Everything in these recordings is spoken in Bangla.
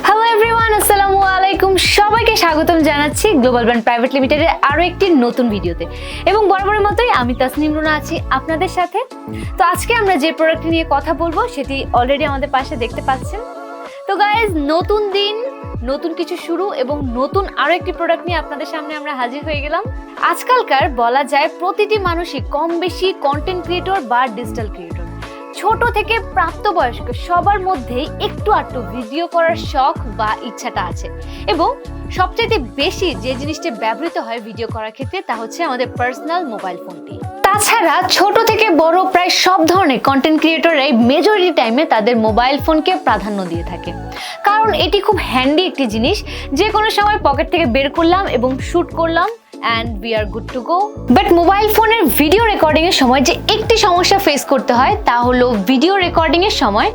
হ্যালো এভরিওয়ান, আসসালামু আলাইকুম। সবাইকে স্বাগতম জানাচ্ছি গ্লোবাল ব্র্যান্ড প্রাইভেট লিমিটেডের আরো একটি নতুন ভিডিওতে। এবং বরাবরের মতোই আমি তাসনিম রুনা আছি আপনাদের সাথে। তো আজকে আমরা যে প্রোডাক্ট নিয়ে কথা বলবো সেটি অলরেডি আমাদের পাশে দেখতে পাচ্ছেন। তো গাইজ, নতুন দিন, নতুন কিছু শুরু এবং নতুন আরো একটি প্রোডাক্ট নিয়ে আপনাদের সামনে আমরা হাজির হয়ে গেলাম। আজকালকার বলা যায় প্রতিটি মানুষই কম বেশি কন্টেন্ট ক্রিয়েটর বা ডিজিটাল ক্রিয়েটর। ছোট থেকে প্রাপ্তবয়স্ক সবার মধ্যেই একটু আধটু ভিডিও করার শখ বা ইচ্ছাটা আছে। এবং সবচেয়ে বেশি যে জিনিসটা ব্যবহৃত হয় ভিডিও করার ক্ষেত্রে তা হচ্ছে আমাদের পার্সোনাল মোবাইল ফোনটি। তাছাড়া ছোট থেকে বড় প্রায় সব ধরনের কন্টেন্ট ক্রিয়েটররাই মেজরিটি টাইমে তাদের মোবাইল ফোনকে প্রাধান্য দিয়ে থাকে, কারণ এটি খুব হ্যান্ডি একটি জিনিস। যে কোনো সময় পকেট থেকে বের করলাম এবং শুট করলাম and we are good to go. But mobile ফোনের ভিডিও রেকর্ডিং এর সময় যে একটি সমস্যা ফেস করতে হয় তা হলো ভিডিও রেকর্ডিং এর সময়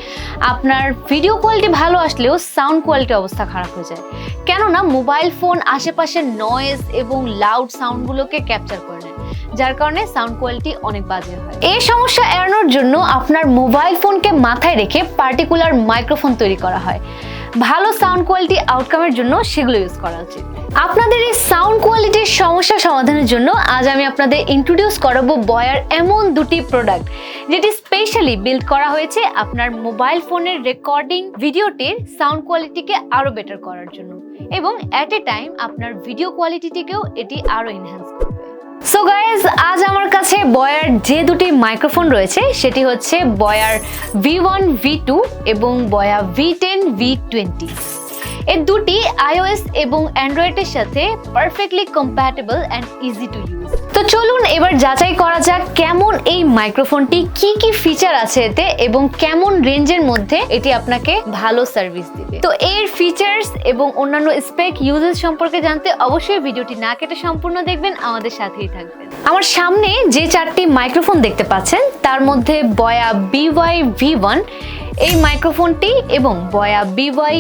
আপনার ভিডিও কোয়ালিটি ভালো আসলেও সাউন্ড কোয়ালিটি অবস্থা খারাপ হয়ে যায়, কেননা মোবাইল ফোন আশেপাশের নয়েজ এবং লাউড সাউন্ডগুলোকে ক্যাপচার করে নেয়, যার কারণে সাউন্ড কোয়ালিটি অনেক বাজে হয়। এই সমস্যা এড়ানোর জন্য আপনার মোবাইল ফোনকে মাথায় রেখে পার্টিকুলার মাইক্রোফোন তৈরি করা হয়। ভালো সাউন্ড কোয়ালিটি আউটকামের জন্য সেগুলো ইউজ করা উচিত। আপনাদের এই সাউন্ড কোয়ালিটির সমস্যা সমাধানের জন্য আজ আমি আপনাদের ইন্ট্রোডিউস করাবো বয়ার এমন দুটি প্রোডাক্ট যেটি স্পেশালি বিল্ড করা হয়েছে আপনার মোবাইল ফোনের রেকর্ডিং ভিডিওটির সাউন্ড কোয়ালিটিকে আরো বেটার করার জন্য, এবং অ্যাট এ টাইম আপনার ভিডিও কোয়ালিটিটিকেও এটি আরো এনহ্যান্স করবে। সো গাইজ, আজ আমার কাছে বয়ার যে দুটি মাইক্রোফোন রয়েছে সেটি হচ্ছে বয়ার V1 V2 এবং বয়া V10 V20। এই দুটি iOS এবং অ্যান্ড্রয়েডের সাথে perfectly compatible and easy to use. তো চলুন এবার যাচাই করা যাক কেমন এই মাইক্রোফোনটি, কি কি ফিচার আছে এতে এবং কেমন রেঞ্জের মধ্যে এটি আপনাকে ভালো সার্ভিস দিবে। তো এর ফিচার্স এবং অন্যান্য স্পেক ইউজেস সম্পর্কে জানতে অবশ্যই ভিডিওটি না কেটে সম্পূর্ণ দেখবেন, আমাদের সাথেই থাকবেন। আমার সামনে যে চারটি মাইক্রোফোন দেখতে পাচ্ছেন তার মধ্যে বয়া BY V1 এই মাইক্রোফোনটি এবং বয়া BY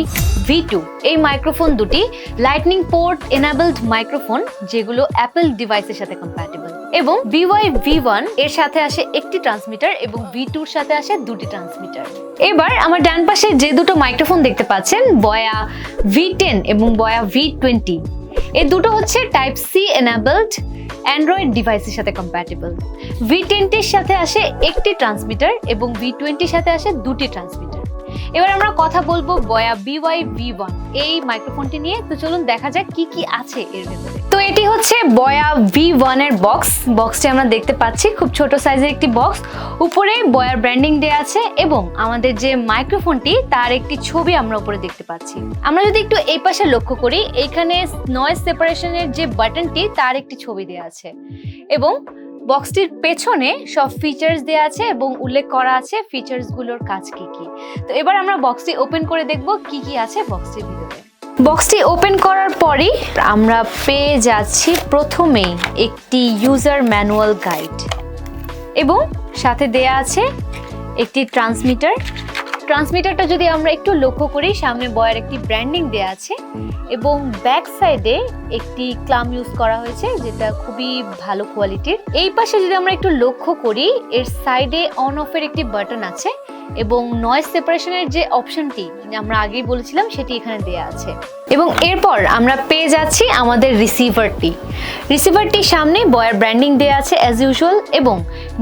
V2 এই মাইক্রোফোন দুটি লাইটনিং পোর্ট এনাবেলড মাইক্রোফোন, যেগুলো অ্যাপল ডিভাইসের সাথে কম্প্যাটেবল। এবং BY V1 এর সাথে আসে একটি ট্রান্সমিটার এবং V2 এর সাথে আসে দুটি ট্রান্সমিটার। এবার আমার ডান পাশে যে দুটো মাইক্রোফোন দেখতে পাচ্ছেন বয়া V10 এবং বয়া V20, এই দুটো হচ্ছে টাইপ সি এনাবেলড অ্যান্ড্রয়েড ডিভাইসের সাথে কম্প্যাটেবল। V10 এর সাথে আসে একটি ট্রান্সমিটার এবং V20 এর সাথে আসে দুটি ট্রান্সমিটার। এবার আমরা কথা বলবো বয়া BY V1 এই মাইক্রোফোনটি নিয়ে। তো চলুন দেখা যাক কি কি আছে এর ভেতরে। তো এটি হচ্ছে বয়া V1 এর বক্সটি আমরা দেখতে পাচ্ছি, খুব ছোট সাইজের একটি বক্স। উপরে বয়ার ব্র্যান্ডিং দেয়া আছে এবং আমাদের যে মাইক্রোফোনটি তার একটি ছবি আমরা উপরে দেখতে পাচ্ছি। আমরা যদি একটু এই পাশে লক্ষ্য করি, এইখানে নয়েজ সেপারেশনের যে বাটনটি তার একটি ছবি দেয়া আছে এবং বক্সটির পেছনে সব ফিচার্স দেয়া আছে এবং উল্লেখ করা আছে ফিচার্স গুলোর কাজ কি কি। তো এবার আমরা বক্সটি ওপেন করে দেখব কি কি আছে বক্সটির ভিতরে। বক্সটি ওপেন করার পরই আমরা পেয়ে যাচ্ছি প্রথমেই একটি ইউজার ম্যানুয়াল গাইড এবং সাথে দেয়া আছে একটি ট্রান্সমিটারটা যদি আমরা একটু লক্ষ্য করি, সামনে বয়ার একটি ব্র্যান্ডিং দেয়া আছে এবং ব্যাক সাইডে একটি ক্লাম ইউজ করা হয়েছে যেটা খুবই ভালো কোয়ালিটির। এই পাশে যদি আমরা একটু লক্ষ্য করি, এর সাইডে অন অফ এর একটি বাটন আছে এবং নয়েজ সেপারেশনের যে অপশনটি আমরা আগেই বলেছিলাম সেটি এখানে দেয়া আছে। এবং এরপর আমরা পেয়ে যাচ্ছি আমাদের রিসিভারটির সামনে বয়ার ব্র্যান্ডিং দেয়া আছে অ্যাজ ইউজুয়াল এবং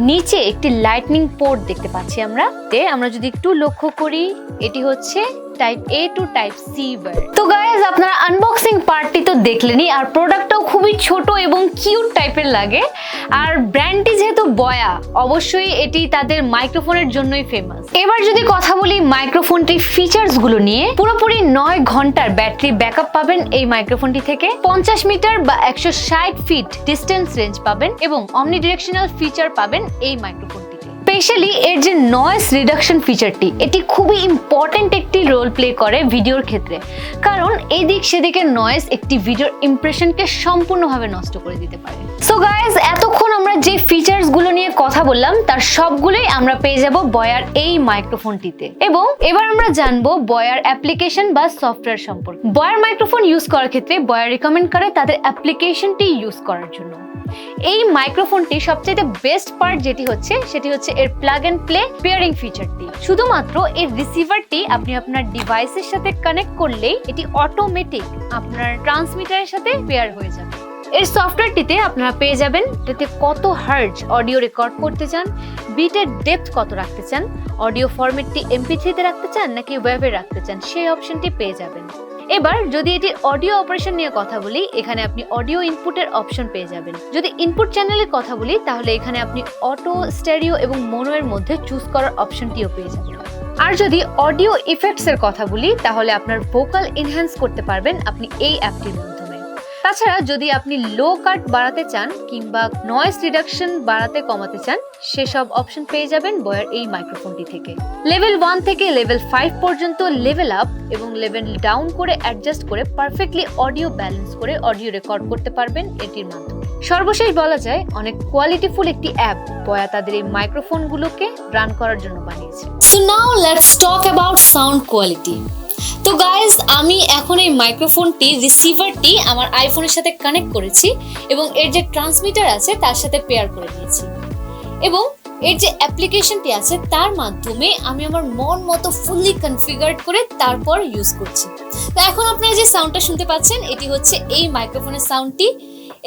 নিচে একটি লাইটনিং পোর্ট দেখতে পাচ্ছি আমরা যদি একটু লক্ষ্য করি, এটি হচ্ছে type A to type C wire. তো গাইজ, আপনারা আনবক্সিং পার্টটি তো দেখলেনই, আর প্রোডাক্টটাও খুবই ছোট এবং কিউট টাইপের লাগে। আর ব্র্যান্ডটি যেহেতু বয়া, অবশ্যই এটি তাদের মাইক্রোফোনের জন্যই ফেমাস। এবার যদি কথা বলি মাইক্রোফোনটির ফিচার্স গুলো নিয়ে, পুরোপুরি 9 ঘন্টার ব্যাটারি ব্যাকআপ পাবেন এই মাইক্রোফোনটি থেকে, 50 মিটার বা 160 ফিট ডিস্টেন্স রেঞ্জ পাবেন এবং অমনি ডিরেকশনাল ফিচার পাবেন এই মাইক্রোফোনটিতে। স্পেশালি এর যে নয়েজ রিডাকশন ফিচারটি, এটি খুবই ইম্পর্টেন্ট একটি রোল প্লে করে ভিডিওর ক্ষেত্রে, কারণ এদিক সেদিকের নয়েজ একটি ভিডিওর ইমপ্রেশনকে সম্পূর্ণভাবে নষ্ট করে দিতে পারে। সো গাইজ, এতক্ষণ আমরা যে ফিচার্স গুলো নিয়ে কথা বললাম তার সবগুলোই আমরা পেয়ে যাব বয়ার এই মাইক্রোফোনটিতে। এবং এবার আমরা জানবো বয়ার অ্যাপ্লিকেশন বা সফটওয়্যার সম্পর্কে। বয়ার মাইক্রোফোন ইউজ করার ক্ষেত্রে বয়ার রিকমেন্ড করে তাদের অ্যাপ্লিকেশনটি ইউজ করার জন্য। এই মাইক্রোফোনটি সবচেয়ে বেস্ট পার্ট যেটি হচ্ছে সেটি হচ্ছে এর প্লাগ এন্ড প্লে পেয়ারিং ফিচারটি। শুধুমাত্র এর রিসিভারটি আপনি আপনার ডিভাইসের সাথে কানেক্ট করলেই এটি অটোমেটিক আপনার ট্রান্সমিটারের সাথে পেয়ার হয়ে যাবে। এর সফটওয়্যারটিতে আপনারা পেয়ে যাবেন এতে কত হার্জ অডিও রেকর্ড করতে চান, বিটের ডেপথ কত রাখতে চান, অডিও ফরম্যাটটি MP3 তে রাখতে চান নাকি ওয়েবে রাখতে চান সেই অপশনটি পেয়ে যাবেন। এবার যদি এটির অডিও অপারেশন নিয়ে কথা বলি, এখানে আপনি অডিও ইনপুটের অপশন পেয়ে যাবেন। যদি ইনপুট চ্যানেলের কথা বলি তাহলে এখানে আপনি অটো, স্টেরিও এবং মোনো এর মধ্যে চুজ করার অপশনটিও পেয়ে যাবেন। আর যদি অডিও ইফেক্টস এর কথা বলি তাহলে আপনার ভোকাল এনহ্যান্স করতে পারবেন আপনি এই অ্যাপটির মাধ্যমে। তাছাড়া যদি আপনি লো কাট বাড়াতে চান কিংবা নয়েজ রিডাকশন বাড়াতে কমাতে চান সেসব অপশন পেয়ে যাবেন বয়ার এই মাইক্রোফোনটি থেকে। লেভেল 1 থেকে লেভেল 5 পর্যন্ত লেভেল আপ এবং লেভেল ডাউন করে অ্যাডজাস্ট করে পারফেক্টলি অডিও ব্যালেন্স করে অডিও রেকর্ড করতে পারবেন এটির মাধ্যমে। সর্বশেষ বলা যায় অনেক কোয়ালিটিফুল একটি অ্যাপ বয়া তাদের এই মাইক্রোফোনগুলোকে রান করার জন্য বানিয়েছে। So now let's talk about sound quality. তো গাইজ, আমি এখন এই মাইক্রোফোনটি রিসিভারটি আমার আইফোনের সাথে কানেক্ট করেছি এবং এর যে ট্রান্সমিটার আছে তার সাথে পেয়ার করে নিয়েছি এবং এর যে অ্যাপ্লিকেশনটি আছে তার মাধ্যমে আমি আমার মন মতো ফুললি কনফিগার্ড করে তারপর ইউজ করছি। তো এখন আপনারা যে সাউন্ডটা শুনতে পাচ্ছেন এটি হচ্ছে এই মাইক্রোফোনের সাউন্ডটি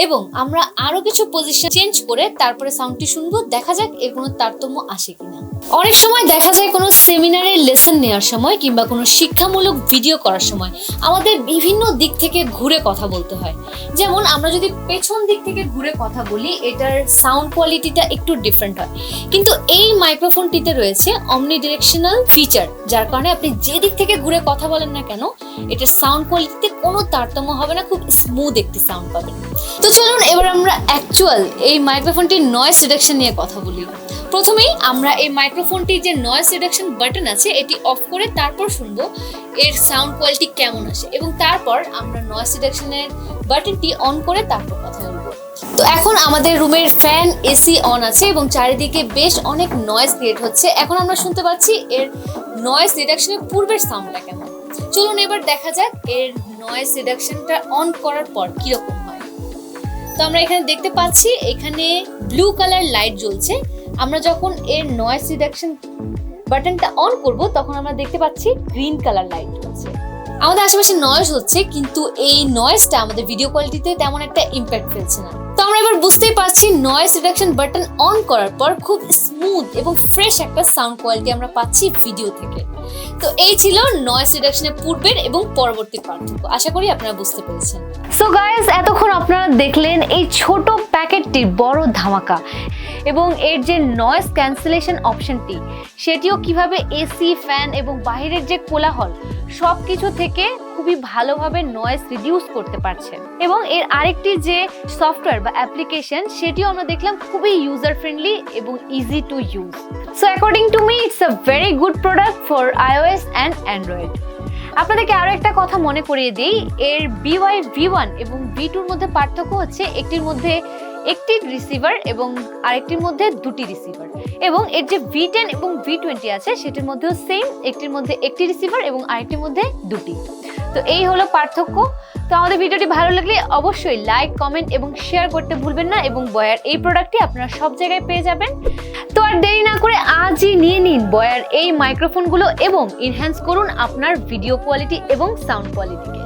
এবং আমরা আরো কিছু পজিশন চেঞ্জ করে তারপরে সাউন্ডটি শুনবো, দেখা যাক এর কোনো তারতম্য আসে কিনা। অনেক সময় দেখা যায় কোনো সেমিনারের লেসন নেওয়ার সময় কিংবা কোনো শিক্ষামূলক ভিডিও করার সময় আমাদের বিভিন্ন দিক থেকে ঘুরে কথা বলতে হয়। যেমন আমরা যদি পেছন দিক থেকে ঘুরে কথা বলি এটার সাউন্ড কোয়ালিটিটা একটু ডিফারেন্ট হয়, কিন্তু এই মাইক্রোফোনটিতে রয়েছে অমনি ডিরেকশনাল ফিচার, যার কারণে আপনি যে দিক থেকে ঘুরে কথা বলেন না কেন এটার সাউন্ড কোয়ালিটিতে কোনো তারতম্য হবে না, খুব স্মুথ একটি সাউন্ড পাবেন। তো চলুন এবার আমরা অ্যাকচুয়াল এই মাইক্রোফোনটির নয়েজ রিডাকশন নিয়ে কথা বলি। প্রথমেই আমরা এই মাইক্রোফোনটির যে নয়েজ রিডাকশন বাটন আছে এটি অফ করে তারপর শুনবো এর সাউন্ড কোয়ালিটি কেমন আসে এবং তারপর আমরা নয়েজ রিডাকশনের বাটনটি অন করে তারপর কথা বলবো। তো এখন আমাদের রুমের ফ্যান, এসি অন আছে এবং চারিদিকে বেশ অনেক নয়েজ ক্রিয়েট হচ্ছে। এখন আমরা শুনতে পাচ্ছি এর নয়েজ রিডাকশনের পূর্বের সাউন্ডটা কেমন। চলুন এবার দেখা যাক এর নয়েজ রিডাকশনটা অন করার পর কিরকম হয়। তো আমরা এখানে দেখতে পাচ্ছি এখানে ব্লু কালার লাইট জ্বলছে। আমরা যখন এর নয়েজ রিডাকশন বাটনটা অন করব তখন আমরা দেখতে পাচ্ছি গ্রিন কালার লাইট জ্বলছে। আমাদের আশেপাশে নয়েজ হচ্ছে কিন্তু এই নয়েজটা আমাদের ভিডিও কোয়ালিটিতে তেমন একটা ইমপ্যাক্ট ফেলছে না। তো আমরা এবার বুঝতেই পারছি নয়েজ রিডাকশন বাটন অন করার পর খুব স্মুথ এবং ফ্রেশ একটা সাউন্ড কোয়ালিটি আমরা পাচ্ছি ভিডিও থেকে। তো এই ছিল নয়েজ রিডাকশনের পূর্বের এবং পরবর্তী পার্থক্য। আশা করি আপনারা বুঝতে পেরেছেন। সো গাইস, এতক্ষণ আপনারা দেখলেন এই ছোট প্যাকেটটির বড় ধামাকা এবং এর যে নয়েজ ক্যান্সেলেশন অপশনটি সেটিও কিভাবে এসি, ফ্যান এবং বাইরের যে কোলাহল সবকিছু থেকে খুবই ভালোভাবে নয়েজ রিডিউস করতে পারছেন। এবং এর আরেকটি যে সফটওয়্যার বা অ্যাপ্লিকেশন সেটিও আমরা দেখলাম খুবই ইউজার ফ্রেন্ডলি এবং easy to use. So according to me it's a very good product for iOS and Android. আপনাদেরকে আরো একটা কথা মনে করিয়ে দিই, এর BY V1 এবং V2 মধ্যে পার্থক্য হচ্ছে একটির মধ্যে একটি রিসিভার এবং আরেকটির মধ্যে দুটি রিসিভার, এবং এর যে V10 এবং V20 আছে সেটির মধ্যেও সেম, একটির মধ্যে একটি রিসিভার এবং আরেকটির মধ্যে দুটি। তো এই হলো পার্থক্য। তো আমাদের ভিডিওটি ভালো লাগলে অবশ্যই লাইক, কমেন্ট এবং শেয়ার করতে ভুলবেন না এবং বয়ার এই প্রোডাক্টটি আপনারা সব জায়গায় পেয়ে যাবেন। তো আর দেরি না করে আজই নিয়ে নিন বয়ার এই মাইক্রোফোনগুলো এবং এনহ্যান্স করুন আপনার ভিডিও কোয়ালিটি এবং সাউন্ড কোয়ালিটিকে।